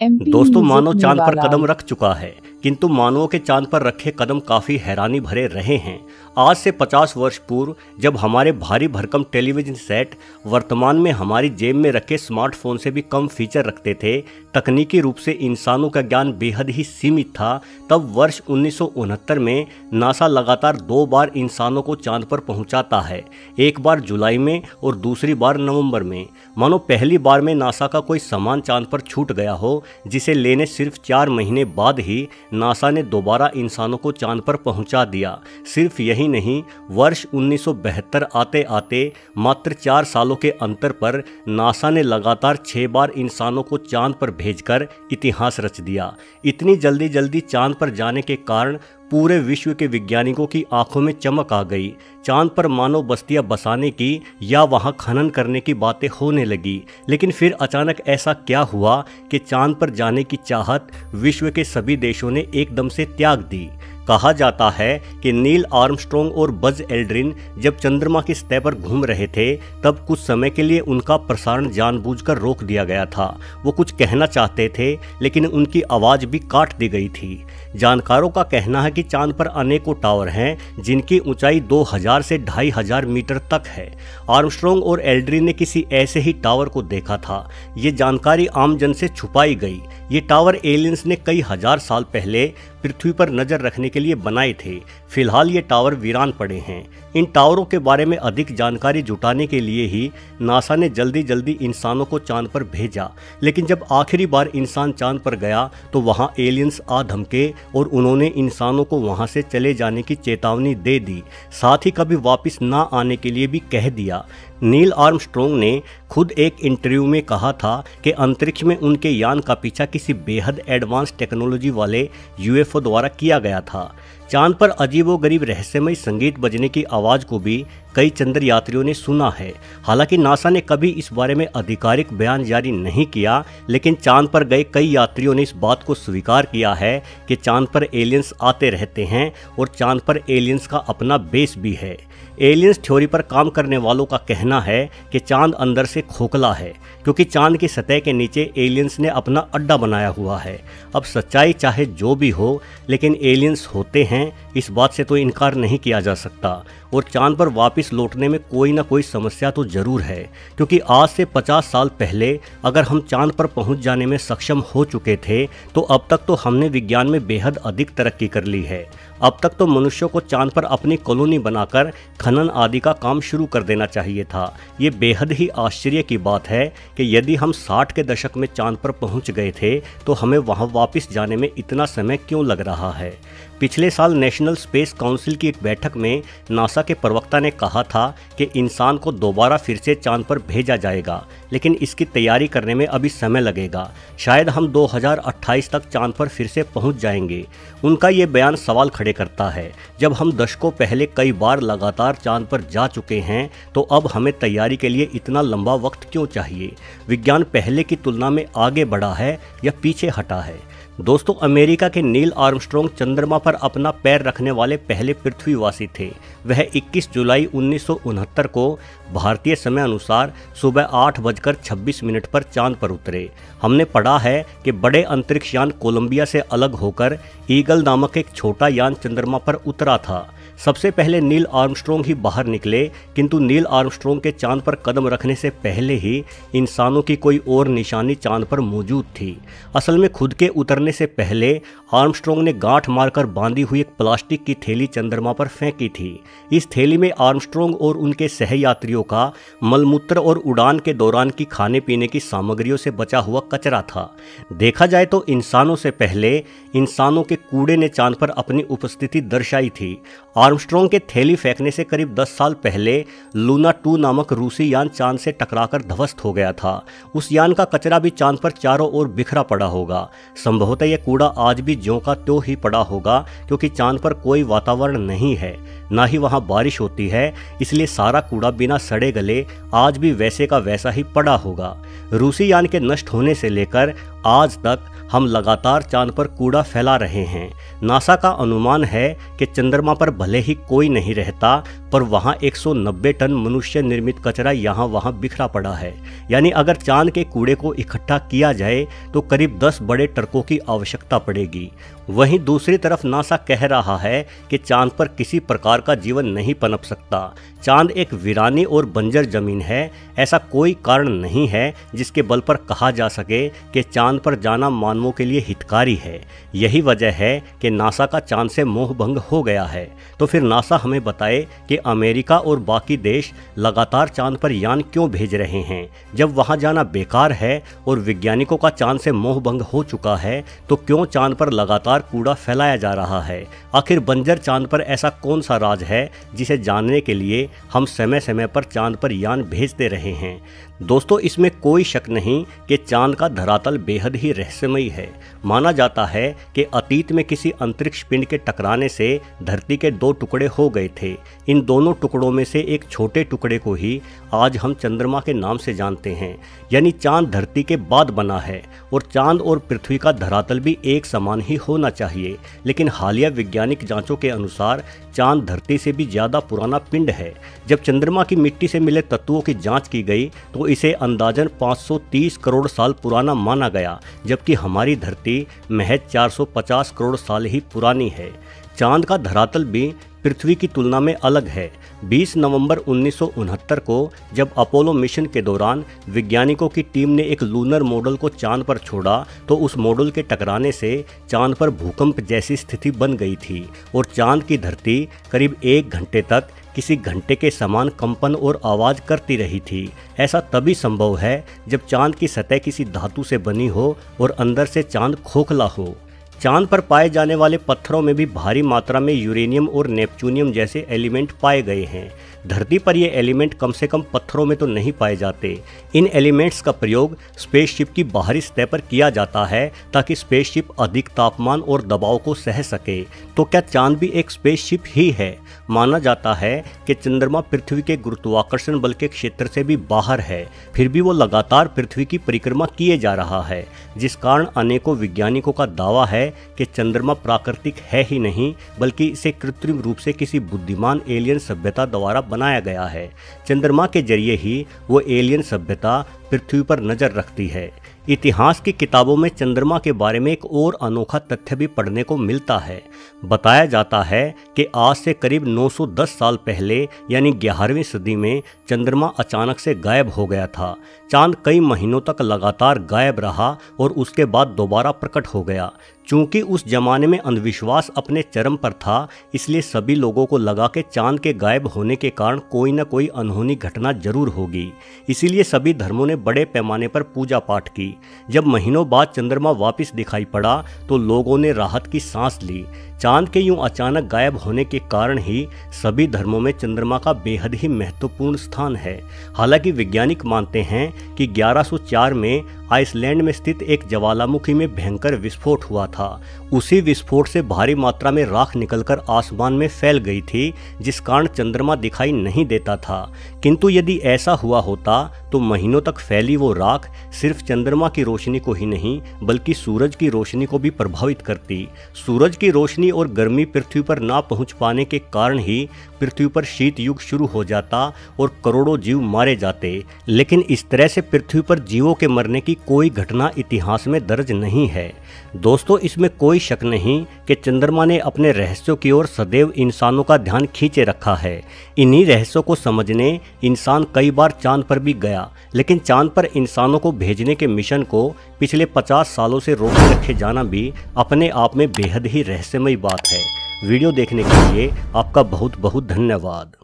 दोस्तों, मानव चांद पर कदम रख चुका है, किंतु मानवों के चांद पर रखे कदम काफी हैरानी भरे रहे हैं। आज से 50 वर्ष पूर्व जब हमारे भारी भरकम टेलीविजन सेट वर्तमान में हमारी जेब में रखे स्मार्टफोन से भी कम फीचर रखते थे, तकनीकी रूप से इंसानों का ज्ञान बेहद ही सीमित था, तब वर्ष 1969 में नासा लगातार 2 बार इंसानों को चांद पर पहुंचाता है, एक बार जुलाई में और दूसरी बार नवंबर में। मानो पहली बार में नासा का कोई सामान चांद पर छूट गया हो, जिसे लेने सिर्फ 4 महीने बाद ही नासा ने दोबारा इंसानों को चांद पर पहुंचा दिया। सिर्फ यही नहीं, वर्ष 1972 आते आते मात्र 4 सालों के अंतर पर नासा ने लगातार 6 बार इंसानों को चांद पर भेजकर इतिहास रच दिया। इतनी जल्दी चांद पर जाने के कारण पूरे विश्व के वैज्ञानिकों की आंखों में चमक आ गई। चांद पर मानव बस्तियां बसाने की या वहां खनन करने की बातें होने लगी। लेकिन फिर अचानक ऐसा क्या हुआ कि चांद पर जाने की चाहत विश्व के सभी देशों ने एकदम से त्याग दी। कहा जाता है कि नील आर्मस्ट्रॉन्ग और बज एल्ड्रिन जब चंद्रमा की सतह पर घूम रहे थे, तब कुछ समय के लिए उनका प्रसारण जानबूझकर रोक दिया गया था। वो कुछ कहना चाहते थे, लेकिन उनकी आवाज़ भी काट दी गई थी। जानकारों का कहना है कि चांद पर अनेकों टावर हैं, जिनकी ऊंचाई 2000 से 2500 मीटर तक है। आर्मस्ट्रॉन्ग और एल्ड्रिन ने किसी ऐसे ही टावर को देखा था। ये जानकारी आम जन से छुपाई गई। ये टावर एलियंस ने कई हजार साल पहले पृथ्वी पर नजर रखने के लिए बनाए थे। फिलहाल ये टावर वीरान पड़े हैं। इन टावरों के बारे में अधिक जानकारी जुटाने के लिए ही नासा ने जल्दी इंसानों को चांद पर भेजा। लेकिन जब आखिरी बार इंसान चांद पर गया तो वहां एलियंस आ धमके और उन्होंने इंसानों को वहां से चले जाने की चेतावनी दे दी, साथ ही कभी वापस ना आने के लिए भी कह दिया। नील आर्मस्ट्रॉन्ग ने खुद एक इंटरव्यू में कहा था कि अंतरिक्ष में उनके यान का पीछा किसी बेहद एडवांस टेक्नोलॉजी वाले यूएफओ द्वारा किया गया था। चांद पर अजीबोगरीब रहस्यमय संगीत बजने की आवाज़ को भी कई चंद्र यात्रियों ने सुना है। हालांकि नासा ने कभी इस बारे में आधिकारिक बयान जारी नहीं किया, लेकिन चांद पर गए कई यात्रियों ने इस बात को स्वीकार किया है कि चांद पर एलियंस आते रहते हैं और चांद पर एलियंस का अपना बेस भी है। एलियंस थ्योरी पर काम करने वालों का कहना है कि चांद अंदर से खोखला है, क्योंकि चांद की सतह के नीचे एलियंस ने अपना अड्डा बनाया हुआ है। अब सच्चाई चाहे जो भी हो, लेकिन एलियंस होते हैं, इस बात से तो इनकार नहीं किया जा सकता। और चांद पर वापस लौटने में कोई ना कोई समस्या तो जरूर है, क्योंकि आज से 50 साल पहले अगर हम चांद पर पहुंच जाने में सक्षम हो चुके थे, तो अब तक तो हमने विज्ञान में बेहद अधिक तरक्की कर ली है। अब तक तो मनुष्यों को चांद पर अपनी कॉलोनी बनाकर खनन आदि का काम शुरू कर देना चाहिए था। ये बेहद ही आश्चर्य की बात है कि यदि हम 60 के दशक में चांद पर पहुंच गए थे, तो हमें वहां वापस जाने में इतना समय क्यों लग रहा है। पिछले साल नेशनल स्पेस काउंसिल की एक बैठक में नासा के प्रवक्ता ने कहा था कि इंसान को दोबारा फिर से चांद पर भेजा जाएगा, लेकिन इसकी तैयारी करने में अभी समय लगेगा। शायद हम 2028 तक चांद पर फिर से पहुंच जाएंगे। उनका ये बयान सवाल खड़े करता है। जब हम दशकों पहले कई बार लगातार चांद पर जा चुके हैं, तो अब हमें तैयारी के लिए इतना लंबा वक्त क्यों चाहिए। विज्ञान पहले की तुलना में आगे बढ़ा है या पीछे हटा है। दोस्तों, अमेरिका के नील आर्मस्ट्रॉन्ग चंद्रमा पर अपना पैर रखने वाले पहले पृथ्वीवासी थे। वह 21 जुलाई 1969 को भारतीय समय अनुसार सुबह 8:26 पर चांद पर उतरे। हमने पढ़ा है कि बड़े अंतरिक्ष यान कोलंबिया से अलग होकर ईगल नामक एक छोटा यान चंद्रमा पर उतरा था। सबसे पहले नील आर्मस्ट्रॉन्ग ही बाहर निकले, किंतु नील आर्मस्ट्रॉन्ग के चांद पर कदम रखने से पहले ही इंसानों की कोई और निशानी चांद पर मौजूद थी। असल में खुद के उतरने से पहले आर्मस्ट्रॉन्ग ने गांठ मारकर बांधी हुई एक प्लास्टिक की थैली चंद्रमा पर फेंकी थी। इस थैली में आर्मस्ट्रॉन्ग और उनके सहयात्रियों का मलमूत्र और उड़ान के दौरान की खाने पीने की सामग्रियों से बचा हुआ कचरा था। देखा जाए तो इंसानों से पहले इंसानों के कूड़े ने चांद पर अपनी उपस्थिति दर्शाई थी। आर्मस्ट्रॉन्ग के थैली फेंकने से करीब 10 साल पहले लूना 2 नामक रूसी यान चांद से टकराकर ध्वस्त हो गया था। उस यान का कचरा भी चांद पर चारों ओर बिखरा पड़ा होगा। संभवतः यह कूड़ा आज भी ज्यों का त्यों ही पड़ा होगा, क्योंकि चांद पर कोई वातावरण नहीं है, ना ही वहां बारिश होती है, इसलिए सारा कूड़ा बिना सड़े गले आज भी वैसे का वैसा ही पड़ा होगा। रूसी यान के नष्ट होने से लेकर आज तक हम लगातार चांद पर कूड़ा फैला रहे हैं। नासा का अनुमान है कि चंद्रमा पर भले ही कोई नहीं रहता, पर वहाँ 190 टन मनुष्य निर्मित कचरा यहाँ वहाँ बिखरा पड़ा है। यानी अगर चांद के कूड़े को इकट्ठा किया जाए तो करीब 10 बड़े ट्रकों की आवश्यकता पड़ेगी। वहीं दूसरी तरफ नासा कह रहा है कि चांद पर किसी प्रकार का जीवन नहीं पनप सकता। चांद एक वीरानी और बंजर जमीन है। ऐसा कोई कारण नहीं है जिसके बल पर कहा जा सके कि चांद पर जाना मानवों के लिए हितकारी है। यही वजह है कि नासा का चांद से मोह भंग हो गया है। तो फिर नासा हमें बताए कि अमेरिका और बाकी देश लगातार चांद पर यान क्यों भेज रहे हैं। जब वहां जाना बेकार है और वैज्ञानिकों का चांद से मोह भंग हो चुका है, तो क्यों चांद पर लगातार कूड़ा फैलाया जा रहा है। आखिर बंजर चांद पर ऐसा कौन सा राज है जिसे जानने के लिए हम समय समय पर चांद पर यान भेजते रहे हैं। दोस्तों, इसमें कोई शक नहीं कि चांद का धरातल बेहद ही रहस्यमयी है। माना जाता है कि अतीत में किसी अंतरिक्ष पिंड के टकराने से धरती के 2 टुकड़े हो गए थे। इन दोनों टुकड़ों में से एक छोटे टुकड़े को ही आज हम चंद्रमा के नाम से जानते हैं। यानी चांद धरती के बाद बना है और चांद और पृथ्वी का धरातल भी एक समान ही होना चाहिए। लेकिन हालिया वैज्ञानिक जांचों के अनुसार चांद धरती से भी ज़्यादा पुराना पिंड है। जब चंद्रमा की मिट्टी से मिले तत्वों की जांच की गई तो इसे अंदाजन 530 करोड़ साल पुराना माना गया, जबकि हमारी धरती महज 450 करोड़ साल ही पुरानी है। चांद का धरातल भी पृथ्वी की तुलना में अलग है। 20 नवंबर 1969 को जब अपोलो मिशन के दौरान वैज्ञानिकों की टीम ने एक लूनर मॉडल को चांद पर छोड़ा तो उस मॉडल के टकराने से चांद पर भूकंप जैसी स्थिति बन गई थी और चांद की धरती करीब 1 घंटे तक किसी घंटे के समान कंपन और आवाज़ करती रही थी। ऐसा तभी संभव है जब चांद की सतह किसी धातु से बनी हो और अंदर से चांद खोखला हो। चांद पर पाए जाने वाले पत्थरों में भी भारी मात्रा में यूरेनियम और नेपच्यूनियम जैसे एलिमेंट पाए गए हैं। धरती पर ये एलिमेंट कम से कम पत्थरों में तो नहीं पाए जाते। इन एलिमेंट्स का प्रयोग स्पेसशिप की बाहरी सतह पर किया जाता है ताकि स्पेसशिप अधिक तापमान और दबाव को सह सके। तो क्या चांद भी एक स्पेसशिप ही है? माना जाता है कि चंद्रमा पृथ्वी के गुरुत्वाकर्षण बल के क्षेत्र से भी बाहर है, फिर भी वो लगातार पृथ्वी की परिक्रमा किए जा रहा है, जिस कारण अनेकों वैज्ञानिकों का दावा है कि चंद्रमा प्राकृतिक है ही नहीं बल्कि इसे कृत्रिम रूप से किसी बुद्धिमान एलियन सभ्यता द्वारा बनाया गया है। चंद्रमा के जरिए ही वो एलियन सभ्यता पृथ्वी पर नजर रखती है। इतिहास की किताबों में चंद्रमा के बारे में एक और अनोखा तथ्य भी पढ़ने को मिलता है। बताया जाता है कि आज से करीब 910 साल पहले यानी 11वीं सदी में चंद्रमा अचानक से गायब हो गया था। चांद कई महीनों तक लगातार गायब रहा और उसके बाद दोबारा प्रकट हो गया। चूंकि उस जमाने में अंधविश्वास अपने चरम पर था, इसलिए सभी लोगों को लगा कि चांद के गायब होने के कारण कोई न कोई अनहोनी घटना जरूर होगी। इसीलिए सभी धर्मों ने बड़े पैमाने पर पूजा पाठ की। जब महीनों बाद चंद्रमा वापस दिखाई पड़ा तो लोगों ने राहत की सांस ली। चांद के यूं अचानक गायब होने के कारण ही सभी धर्मों में चंद्रमा का बेहद ही महत्वपूर्ण स्थान है। हालांकि वैज्ञानिक मानते हैं कि 1104 में आइसलैंड में स्थित एक ज्वालामुखी में भयंकर विस्फोट हुआ था। उसी विस्फोट से भारी मात्रा में राख निकलकर आसमान में फैल गई थी, जिस कारण चंद्रमा दिखाई नहीं देता था। किंतु यदि ऐसा हुआ होता तो महीनों तक फैली वो राख सिर्फ चंद्रमा की रोशनी को ही नहीं बल्कि सूरज की रोशनी को भी प्रभावित करती। सूरज की रोशनी और गर्मी पृथ्वी पर ना पहुंच पाने के कारण ही पृथ्वी पर शीत युग शुरू हो जाता और करोड़ों जीव मारे जाते। लेकिन इस तरह से पृथ्वी पर जीवों के मरने की कोई घटना इतिहास में दर्ज नहीं है। दोस्तों, इसमें कोई शक नहीं कि चंद्रमा ने अपने रहस्यों की ओर सदैव इंसानों का ध्यान खींचे रखा है। इन्हीं रहस्यों को समझने इंसान कई बार चांद पर भी गया, लेकिन चांद पर इंसानों को भेजने के मिशन को पिछले 50 सालों से रोके रखे जाना भी अपने आप में बेहद ही रहस्यमयी बात है। वीडियो देखने के लिए आपका बहुत बहुत धन्यवाद।